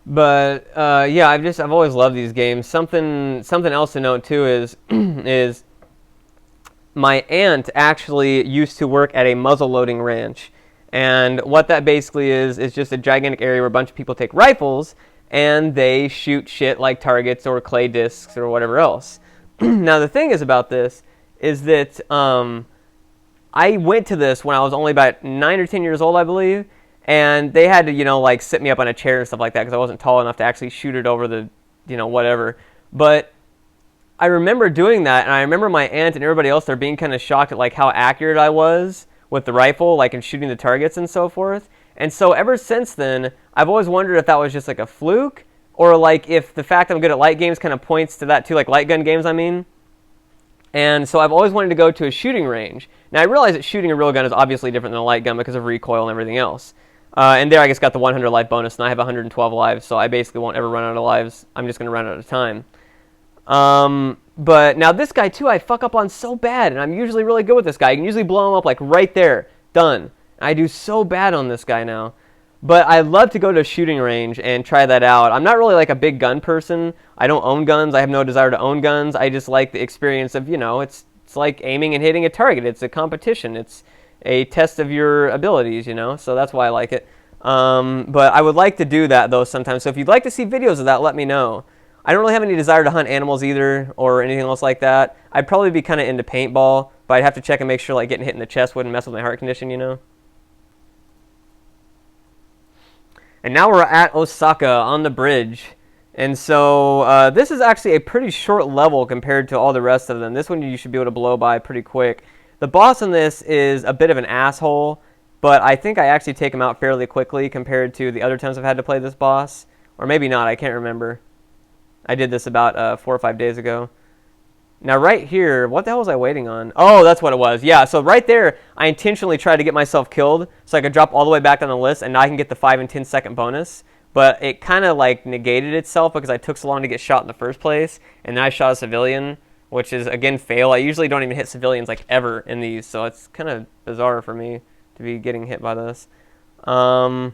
But yeah, I've always loved these games. Something else to note too is is my aunt actually used to work at a muzzle loading ranch. And what that basically is just a gigantic area where a bunch of people take rifles and they shoot shit like targets or clay discs or whatever else. Now, the thing is about this is that I went to this when I was only about 9 or 10 years old, I believe. And they had to, like sit me up on a chair and stuff like that because I wasn't tall enough to actually shoot it over the, whatever. But I remember doing that, and I remember my aunt and everybody else there being kind of shocked at like how accurate I was with the rifle, like in shooting the targets and so forth. And so ever since then, I've always wondered if that was just like a fluke, or like if the fact I'm good at light games kind of points to that too, like light gun games, I mean. And so I've always wanted to go to a shooting range. Now I realize that shooting a real gun is obviously different than a light gun because of recoil and everything else. And there I just got the 100 life bonus, and I have 112 lives, so I basically won't ever run out of lives. I'm just going to run out of time. But now this guy too, I fuck up on so bad, and I'm usually really good with this guy. I can usually blow him up like right there, done. I do so bad on this guy now. But I love to go to a shooting range and try that out. I'm not really like a big gun person. I don't own guns. I have no desire to own guns. I just like the experience of, it's like aiming and hitting a target. It's a competition. It's a test of your abilities, so that's why I like it. But I would like to do that though sometimes. So if you'd like to see videos of that, let me know. I don't really have any desire to hunt animals either or anything else like that. I'd probably be kind of into paintball, but I'd have to check and make sure like getting hit in the chest wouldn't mess with my heart condition, And now we're at Osaka on the bridge. And so this is actually a pretty short level compared to all the rest of them. This one you should be able to blow by pretty quick. The boss in this is a bit of an asshole, but I think I actually take him out fairly quickly compared to the other times I've had to play this boss. Or maybe not, I can't remember. I did this about 4 or 5 days ago. Now right here, what the hell was I waiting on? Oh, that's what it was. Yeah, so right there, I intentionally tried to get myself killed so I could drop all the way back down the list, and now I can get the 5 and 10 second bonus. But it kind of like negated itself because I took so long to get shot in the first place, and then I shot a civilian, which is, again, fail. I usually don't even hit civilians like ever in these, so it's kind of bizarre for me to be getting hit by this. So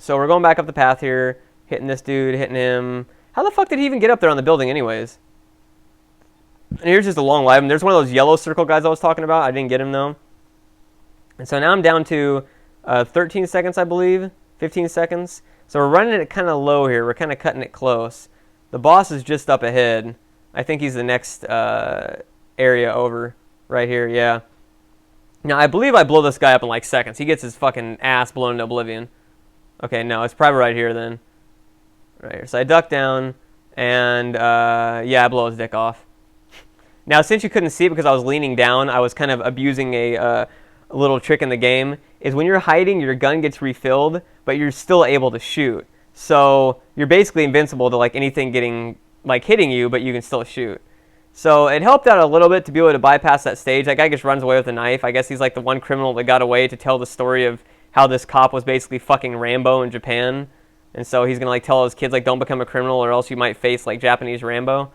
we're going back up the path here, hitting this dude, hitting him. How the fuck did he even get up there on the building anyways? And here's just a long live. And there's one of those yellow circle guys I was talking about. I didn't get him, though. And so now I'm down to 13 seconds, I believe. 15 seconds. So we're running it kind of low here. We're kind of cutting it close. The boss is just up ahead. I think he's the next area over right here, yeah. Now, I believe I blow this guy up in like seconds. He gets his fucking ass blown into oblivion. Okay, no, it's probably right here then. Right here. So I duck down, and yeah, I blow his dick off. Now, since you couldn't see it because I was leaning down, I was kind of abusing a little trick in the game, is when you're hiding, your gun gets refilled, but you're still able to shoot. So you're basically invincible to like anything getting, like hitting you, but you can still shoot. So it helped out a little bit to be able to bypass that stage. That guy just runs away with a knife. I guess he's like the one criminal that got away to tell the story of how this cop was basically fucking Rambo in Japan. And so he's going to like tell his kids, like, don't become a criminal or else you might face like Japanese Rambo.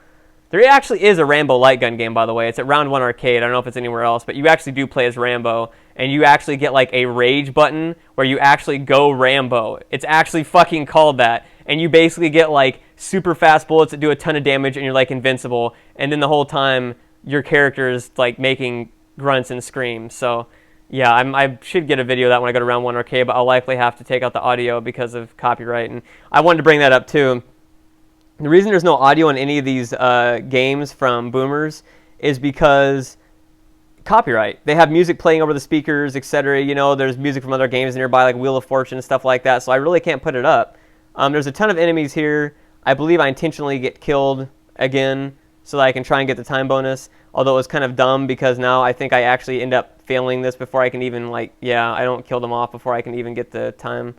There actually is a Rambo light gun game, by the way. It's at Round 1 Arcade. I don't know if it's anywhere else, but you actually do play as Rambo, and you actually get like a rage button where you actually go Rambo. It's actually fucking called that. And you basically get like super fast bullets that do a ton of damage, and you're like invincible. And then the whole time, your character is like making grunts and screams. So yeah, I should get a video of that when I go to Round 1 Arcade, but I'll likely have to take out the audio because of copyright. And I wanted to bring that up too. The reason there's no audio in any of these games from Boomers is because copyright. They have music playing over the speakers, etc. You know, there's music from other games nearby, like Wheel of Fortune and stuff like that, so I really can't put it up. There's a ton of enemies here. I believe I intentionally get killed again so that I can try and get the time bonus, although it was kind of dumb because now I think I actually end up failing this before I can even, like, yeah, I don't kill them off before I can even get the time.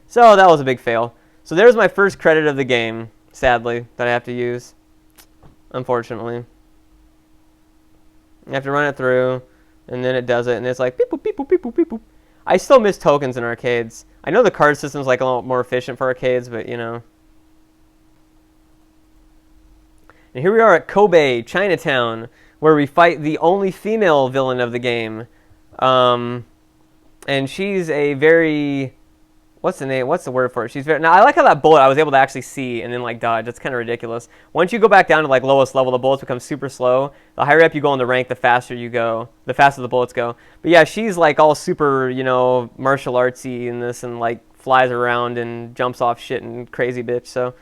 So that was a big fail. So there's my first credit of the game, sadly, that I have to use, unfortunately. You have to run it through, and then it does it, and it's like, beep, boop, beep, boop, beep, boop, beep, boop. I still miss tokens in arcades. I know the card system's like a lot more efficient for arcades, but, you know. And here we are at Kobe, Chinatown, where we fight the only female villain of the game. And she's a very what's the name? What's the word for it? She's very. Now I like how that bullet I was able to actually see and then like dodge. That's kind of ridiculous. Once you go back down to like lowest level, the bullets become super slow. The higher up you go in the rank, the faster you go. The faster the bullets go. But yeah, she's like all super, you know, martial artsy in this and like flies around and jumps off shit and crazy bitch. So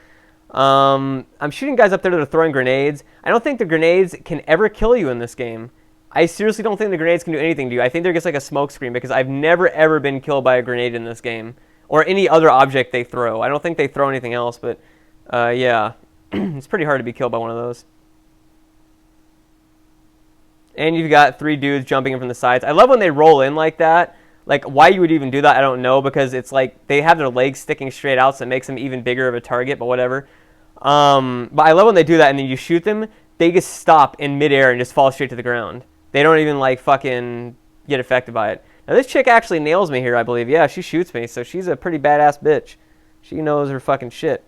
I'm shooting guys up there that are throwing grenades. I don't think the grenades can ever kill you in this game. I seriously don't think the grenades can do anything to you. I think they're just like a smoke screen because I've never ever been killed by a grenade in this game. Or any other object they throw. I don't think they throw anything else, but yeah. It's pretty hard to be killed by one of those. And you've got 3 dudes jumping in from the sides. I love when they roll in like that. Like, why you would even do that, I don't know, because it's like they have their legs sticking straight out, so it makes them even bigger of a target, but whatever. But I love when they do that, and then you shoot them, they just stop in midair and just fall straight to the ground. They don't even, like, fucking get affected by it. Now, this chick actually nails me here, I believe. Yeah, she shoots me, so she's a pretty badass bitch. She knows her fucking shit.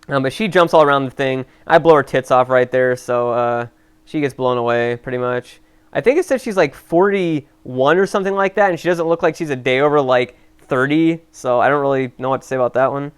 But she jumps all around the thing. I blow her tits off right there, so she gets blown away, pretty much. I think it said she's, like, 41 or something like that, and she doesn't look like she's a day over, like, 30, so I don't really know what to say about that one.